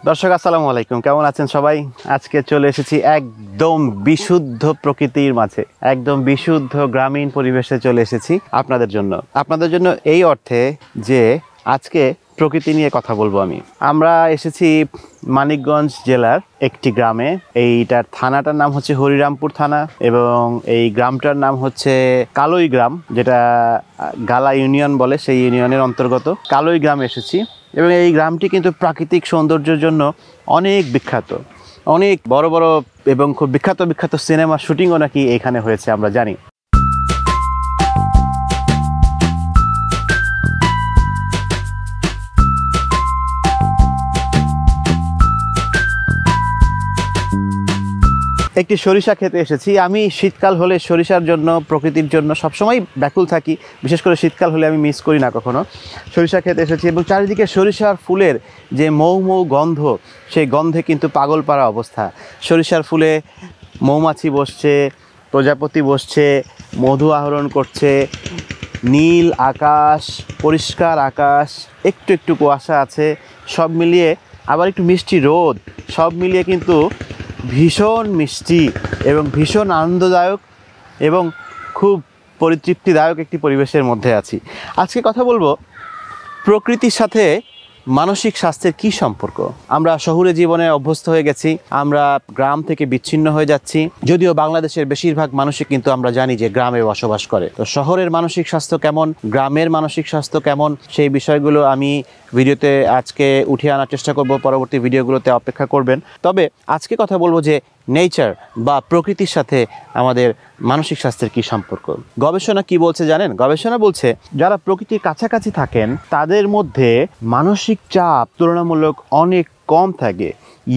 দর্শক আসসালামু আলাইকুম, কেমন আছেন সবাই? আজকে চলে এসেছি একদম বিশুদ্ধ প্রকৃতির মাঝে, একদম বিশুদ্ধ গ্রামীণ পরিবেশে চলে এসেছি আপনাদের জন্য এই অর্থে যে আজকে প্রকৃতি নিয়ে কথা বলবো। আমরা এসেছি মানিকগঞ্জ জেলার একটি গ্রামে। এইটার থানাটার নাম হচ্ছে হরিরামপুর থানা এবং এই গ্রামটার নাম হচ্ছে কালই গ্রাম, যেটা গালা ইউনিয়ন বলে, সেই ইউনিয়নের অন্তর্গত কালই গ্রামে এসেছি। এবং এই গ্রামটি কিন্তু প্রাকৃতিক সৌন্দর্যের জন্য অনেক বিখ্যাত, অনেক বড় বড় এবং খুব বিখ্যাত সিনেমার শুটিংও নাকি এখানে হয়েছে আমরা জানি। একটি সরিষা খেতে এসেছি আমি। শীতকাল হলে সরিষার জন্য, প্রকৃতির জন্য সবসময় ব্যাকুল থাকি, বিশেষ করে শীতকাল হলে আমি মিস করি না কখনো। সরিষা খেতে এসেছি এবং চারিদিকে সরিষার ফুলের যে মৌ মৌ গন্ধ, সেই গন্ধে কিন্তু পাগল পাড়া অবস্থা। সরিষার ফুলে মৌমাছি বসছে, প্রজাপতি বসছে, মধু আহরণ করছে। নীল আকাশ, পরিষ্কার আকাশ, একটু একটু কুয়াশা আছে, সব মিলিয়ে আবার একটু মিষ্টি রোদ, সব মিলিয়ে কিন্তু ভীষণ মিষ্টি এবং ভীষণ আনন্দদায়ক এবং খুব পরিতৃপ্তিদায়ক একটি পরিবেশের মধ্যে আছি। আজকে কথা বলবো প্রকৃতির সাথে মানসিক স্বাস্থ্যের কী সম্পর্ক। আমরা শহুরে জীবনে অভ্যস্ত হয়ে গেছি, আমরা গ্রাম থেকে বিচ্ছিন্ন হয়ে যাচ্ছি। যদিও বাংলাদেশের বেশিরভাগ মানুষই কিন্তু আমরা জানি যে গ্রামে বসবাস করে। তো শহরের মানসিক স্বাস্থ্য কেমন, গ্রামের মানসিক স্বাস্থ্য কেমন, সেই বিষয়গুলো আমি ভিডিওতে আজকে উঠিয়ে আনার চেষ্টা করব। পরবর্তী ভিডিওগুলোতে অপেক্ষা করবেন। তবে আজকে কথা বলবো যে নেচার বা প্রকৃতির সাথে আমাদের মানসিক স্বাস্থ্যের কী সম্পর্ক। গবেষণা কি বলছে জানেন? গবেষণা বলছে যারা প্রকৃতির কাছাকাছি থাকেন তাদের মধ্যে মানসিক চাপ তুলনামূলক অনেক কম থাকে।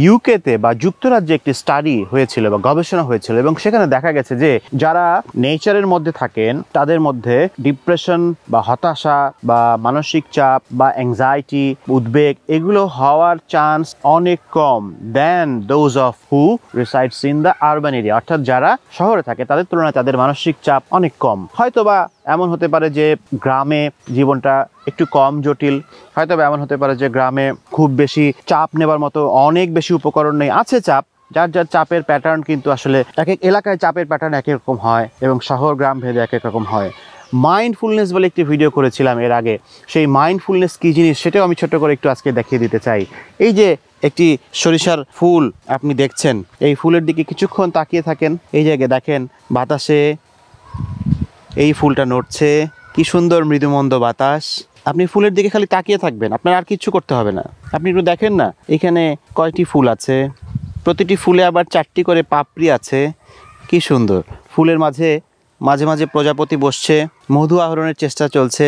ইউকেতে বা যুক্তরাজ্যে একটি স্টাডি হয়েছিল বা গবেষণা হয়েছিল এবং সেখানে দেখা গেছে যে যারা নেচারের মধ্যে থাকেন তাদের মধ্যে ডিপ্রেশন বা হতাশা বা মানসিক চাপ বা অ্যাংজাইটি, উদ্বেগ, এগুলো হওয়ার চান্স অনেক কম then those of who resides in the urban area. অর্থাৎ যারা শহরে থাকে তাদের তুলনায় তাদের মানসিক চাপ অনেক কম। হয়তোবা এমন হতে পারে যে গ্রামে জীবনটা একটু কম জটিল, হয়তো এমন হতে পারে যে গ্রামে খুব বেশি চাপ নেবার মতো অনেক বেশি উপকরণ নেই। আছে চাপ, যার যার চাপের প্যাটার্ন কিন্তু আসলে এক এক এলাকায় চাপের প্যাটার্ন এক এক রকম হয় এবং শহর গ্রাম ভেদে এক এক রকম হয়। মাইন্ডফুলনেস বলে একটি ভিডিও করেছিলাম এর আগে, সেই মাইন্ডফুলনেস কী জিনিস সেটাও আমি ছোট করে একটু আজকে দেখিয়ে দিতে চাই। এই যে একটি সরিষার ফুল আপনি দেখছেন, এই ফুলের দিকে কিছুক্ষণ তাকিয়ে থাকেন, এই জায়গায় দেখেন বাতাসে এই ফুলটা নড়ছে, কি সুন্দর মৃদুমন্দ বাতাস। আপনি ফুলের দিকে খালি তাকিয়ে থাকবেন, আপনার আর কিচ্ছু করতে হবে না। আপনি একটু দেখেন না এখানে কয়টি ফুল আছে, প্রতিটি ফুলে আবার 4টি করে পাপড়ি আছে, কি সুন্দর। ফুলের মাঝে মাঝে মাঝে প্রজাপতি বসছে, মধু আহরণের চেষ্টা চলছে।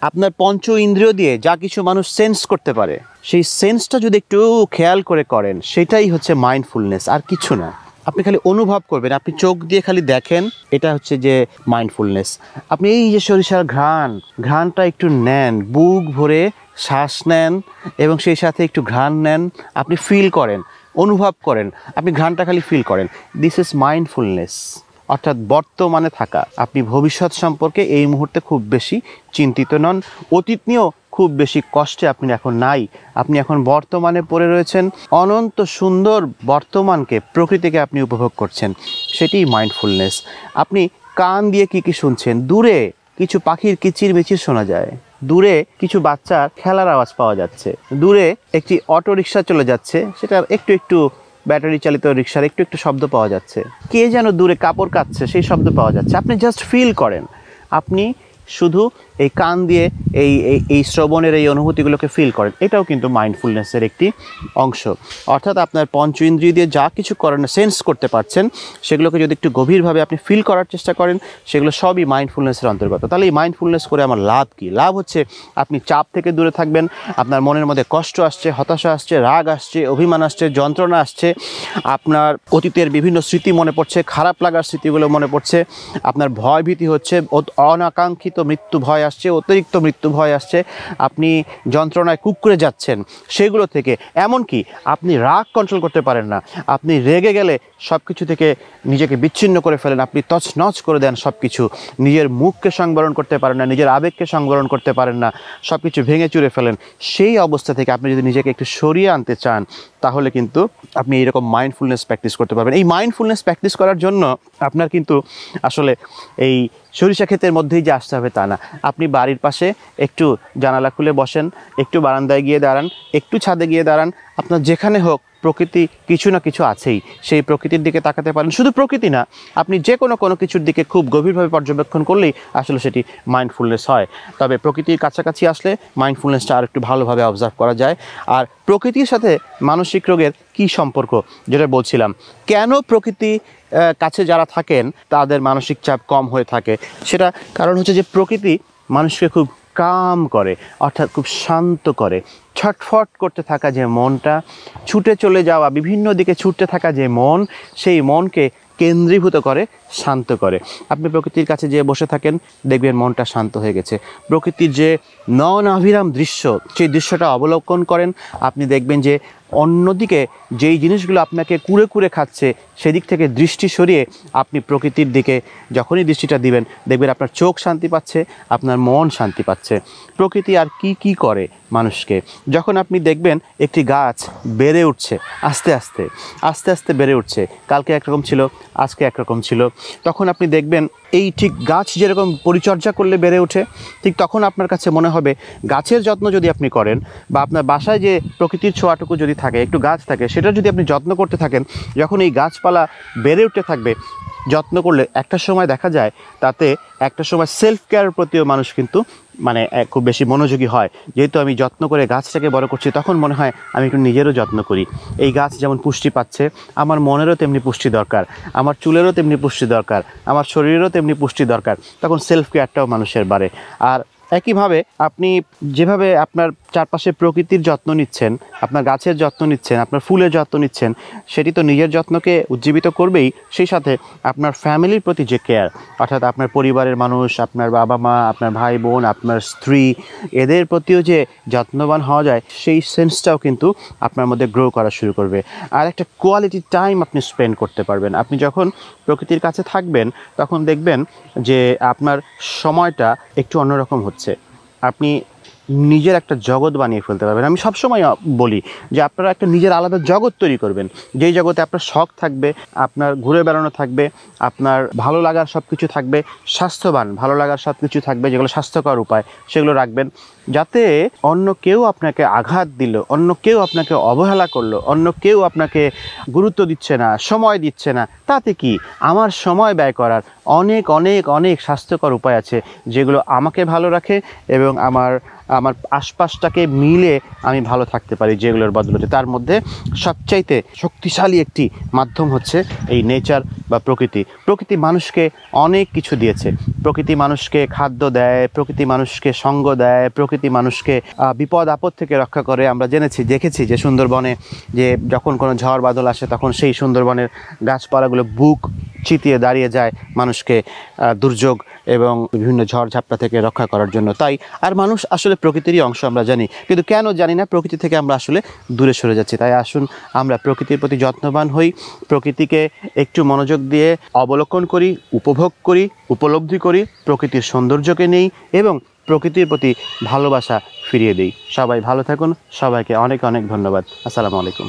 আপনার পঞ্চ ইন্দ্রিয় দিয়ে যা কিছু মানুষ সেন্স করতে পারে, সেই সেন্সটা যদি একটু খেয়াল করে করেন, সেটাই হচ্ছে মাইন্ডফুলনেস, আর কিছু না। আপনি খালি অনুভব করবেন, আপনি চোখ দিয়ে খালি দেখেন, এটা হচ্ছে যে মাইন্ডফুলনেস। আপনি এই যে সরিষার ঘ্রাণটা একটু নেন, বুক ভরে শ্বাস নেন এবং সেই সাথে একটু ঘ্রাণ নেন, আপনি ফিল করেন, অনুভব করেন, আপনি ঘ্রাণটা খালি ফিল করেন। দিস ইজ মাইন্ডফুলনেস, অর্থাৎ বর্তমানে থাকা। আপনি ভবিষ্যৎ সম্পর্কে এই মুহূর্তে খুব বেশি চিন্তিত নন, অতীত নিয়েও খুব বেশি কষ্টে আপনি এখন নাই। আপনি এখন বর্তমানে পড়ে রয়েছেন, অনন্ত সুন্দর বর্তমানকে, প্রকৃতিকে আপনি উপভোগ করছেন, সেটাই মাইন্ডফুলনেস। আপনি কান দিয়ে কি শুনছেন? দূরে কিছু পাখির কিচিরমিচির শোনা যায়, দূরে কিছু বাচ্চার খেলার আওয়াজ পাওয়া যাচ্ছে, দূরে একটি অটো রিক্সা চলে যাচ্ছে, সেটার একটু ব্যাটারি চালিত রিক্সার একটু শব্দ পাওয়া যাচ্ছে, কে যেন দূরে কাপড় কাচ্ছে সেই শব্দ পাওয়া যাচ্ছে। আপনি জাস্ট ফিল করেন, আপনি শুধু এই কান দিয়ে এই শ্রবণের এই অনুভূতিগুলোকে ফিল করেন। এটাও কিন্তু মাইন্ডফুলনেসের একটি অংশ। অর্থাৎ আপনার পঞ্চ ইন্দ্রিয় দিয়ে যা কিছু করেন, সেন্স করতে পারছেন, সেগুলোকে যদি একটু গভীরভাবে আপনি ফিল করার চেষ্টা করেন, সেগুলো সবই মাইন্ডফুলনেসের অন্তর্গত। তাহলে এই মাইন্ডফুলনেস করে আমার লাভ কী? লাভ হচ্ছে আপনি চাপ থেকে দূরে থাকবেন, আপনার মনের মধ্যে কষ্ট আসছে, হতাশা আসছে, রাগ আসছে, অভিমান আসছে, যন্ত্রণা আসছে, আপনার অতীতের বিভিন্ন স্মৃতি মনে পড়ছে, খারাপ লাগার স্মৃতিগুলো মনে পড়ছে, আপনার ভয় ভীতি হচ্ছে, অনাকাঙ্ক্ষিত মৃত্যু ভয় আসছে, অতিরিক্ত মৃত্যু ভয় আসছে, আপনি যন্ত্রণায় কুঁকড়ে যাচ্ছেন, সেগুলো থেকে, এমনকি আপনি রাগ কন্ট্রোল করতে পারেন না, আপনি রেগে গেলে সব কিছু থেকে নিজেকে বিচ্ছিন্ন করে ফেলেন, আপনি তছনছ করে দেন সব কিছু, নিজের মুখকে সংবরণ করতে পারেন না, নিজের আবেগকে সংবরণ করতে পারেন না, সব কিছু ভেঙে চুরে ফেলেন, সেই অবস্থা থেকে আপনি যদি নিজেকে একটু সরিয়ে আনতে চান, তাহলে কিন্তু আপনি এইরকম মাইন্ডফুলনেস প্র্যাকটিস করতে পারবেন। এই মাইন্ডফুলনেস প্র্যাকটিস করার জন্য আপনার কিন্তু আসলে এই সরিষা ক্ষেতের মধ্যেই যে আসতে হবে তা না। আপনি বাড়ির পাশে একটু জানালা খুলে বসেন, একটু বারান্দায় গিয়ে দাঁড়ান, একটু ছাদে গিয়ে দাঁড়ান, আপনার যেখানে হোক প্রকৃতি কিছু না কিছু আছেই, সেই প্রকৃতির দিকে তাকাতে পারেন। শুধু প্রকৃতি না, আপনি যে কোনো কিছুর দিকে খুব গভীরভাবে পর্যবেক্ষণ করলেই আসলে সেটি মাইন্ডফুলনেস হয়। তবে প্রকৃতির কাছাকাছি আসলে মাইন্ডফুলনেসটা আর একটু ভালোভাবে অবজার্ভ করা যায়। আর প্রকৃতির সাথে মানসিক রোগের কী সম্পর্ক, যেটা বলছিলাম, কেন প্রকৃতি কাছে যারা থাকেন তাদের মানসিক চাপ কম হয়ে থাকে, সেটা কারণ হচ্ছে যে প্রকৃতি মানুষকে খুব কাম করে, অর্থাৎ খুব শান্ত করে। ছটফট করতে থাকা যে মনটা, ছুটে চলে যাওয়া, বিভিন্ন দিকে ছুটতে থাকা যে মন, সেই মনকে কেন্দ্রীভূত করে, শান্ত করে। আপনি প্রকৃতির কাছে যে বসে থাকেন, দেখবেন মনটা শান্ত হয়ে গেছে। প্রকৃতির যে নয়নাভিরাম দৃশ্য, সেই দৃশ্যটা অবলোকন করেন, আপনি দেখবেন যে অন্যদিকে যেই জিনিসগুলো আপনাকে কুরে কুরে খাচ্ছে, সেদিক থেকে দৃষ্টি সরিয়ে আপনি প্রকৃতির দিকে যখনই দৃষ্টিটা দিবেন, দেখবেন আপনার চোখ শান্তি পাচ্ছে, আপনার মন শান্তি পাচ্ছে। প্রকৃতি আর কি করে মানুষকে, যখন আপনি দেখবেন একটি গাছ বেড়ে উঠছে, আস্তে আস্তে আস্তে আস্তে বেড়ে উঠছে, কালকে একরকম ছিল, আজকে একরকম ছিল, তখন আপনি দেখবেন এই ঠিক গাছ যেরকম পরিচর্যা করলে বেড়ে ওঠে, ঠিক তখন আপনার কাছে মনে হবে গাছের যত্ন যদি আপনি করেন, বা আপনার বাসায় যে প্রকৃতির ছোঁয়াটুকু যদি থাকে, একটু গাছ থাকে, সেটা যদি আপনি যত্ন করতে থাকেন, যখন এই গাছপালা বেড়ে উঠতে থাকবে, যত্ন করলে একটা সময় দেখা যায় তাতে একটা সময় সেলফ কেয়ারের প্রতিও মানুষ কিন্তু মানে খুব বেশি মনোযোগী হয়। যেহেতু আমি যত্ন করে গাছটাকে বড় করছি, তখন মনে হয় আমি একটু নিজেরও যত্ন করি। এই গাছ যেমন পুষ্টি পাচ্ছে, আমার মনেরও তেমনি পুষ্টি দরকার, আমার চুলেরও তেমনি পুষ্টি দরকার, আমার শরীরেরও তেমনি পুষ্টি দরকার। তখন সেলফ কেয়ারটাও মানুষের বাড়ে। আর একইভাবে আপনি যেভাবে আপনার চারপাশে প্রকৃতির যত্ন নিচ্ছেন, আপনার গাছের যত্ন নিচ্ছেন, আপনার ফুলের যত্ন নিচ্ছেন, সেটি তো নিজের যত্নকে উজ্জীবিত করবেই, সেই সাথে আপনার ফ্যামিলির প্রতি যে কেয়ার, অর্থাৎ আপনার পরিবারের মানুষ, আপনার বাবা মা, আপনার ভাই বোন, আপনার স্ত্রী, এদের প্রতিও যে যত্নবান হওয়া যায়, সেই সেন্সটাও কিন্তু আপনার মধ্যে গ্রো করা শুরু করবে। আর একটা কোয়ালিটি টাইম আপনি স্পেন্ড করতে পারবেন। আপনি যখন প্রকৃতির কাছে থাকবেন, তখন দেখবেন যে আপনার সময়টা একটু অন্যরকম হচ্ছে, আপনি নিজের একটা জগৎ বানিয়ে ফেলতে পারবেন। আমি সবসময় বলি যে আপনারা একটা নিজের আলাদা জগৎ তৈরি করবেন, যেই জগতে আপনার শখ থাকবে, আপনার ঘুরে বেড়ানো থাকবে, আপনার ভালো লাগার সব কিছু থাকবে, স্বাস্থ্যবান ভালো লাগার সব কিছু থাকবে, যেগুলো স্বাস্থ্যকর উপায়, সেগুলো রাখবেন, যাতে অন্য কেউ আপনাকে আঘাত দিল, অন্য কেউ আপনাকে অবহেলা করলো, অন্য কেউ আপনাকে গুরুত্ব দিচ্ছে না, সময় দিচ্ছে না, তাতে কি, আমার সময় ব্যয় করার অনেক অনেক অনেক স্বাস্থ্যকর উপায় আছে, যেগুলো আমাকে ভালো রাখে এবং আমার আশপাশটাকে মিলে আমি ভালো থাকতে পারি, যেগুলোর বদলতে। তার মধ্যে সবচাইতে শক্তিশালী একটি মাধ্যম হচ্ছে এই নেচার বা প্রকৃতি। প্রকৃতি মানুষকে অনেক কিছু দিয়েছে। প্রকৃতি মানুষকে খাদ্য দেয়, প্রকৃতি মানুষকে সঙ্গ দেয়, প্রকৃতি মানুষকে বিপদ আপদ থেকে রক্ষা করে। আমরা দেখেছি যে সুন্দরবনে যে যখন কোনো ঝড় বাদল আসে, তখন সেই সুন্দরবনের গাছপালাগুলো বুক চিতিয়ে দাঁড়িয়ে যায় মানুষকে দুর্যোগ এবং বিভিন্ন ঝড়ঝাপটা থেকে রক্ষা করার জন্য। তাই আর মানুষ আসলে প্রকৃতিরই অংশ, আমরা জানি, কিন্তু কেন জানি না প্রকৃতি থেকে আমরা আসলে দূরে সরে যাচ্ছি। তাই আসুন আমরা প্রকৃতির প্রতি যত্নবান হই, প্রকৃতিকে একটু মনোযোগ দিয়ে অবলোকন করি, উপভোগ করি, উপলব্ধি করি, প্রকৃতির সৌন্দর্যকে নেই এবং প্রকৃতির প্রতি ভালোবাসা ফিরিয়ে দিই। সবাই ভালো থাকুন, সবাইকে অনেক অনেক ধন্যবাদ। আসসালামু আলাইকুম।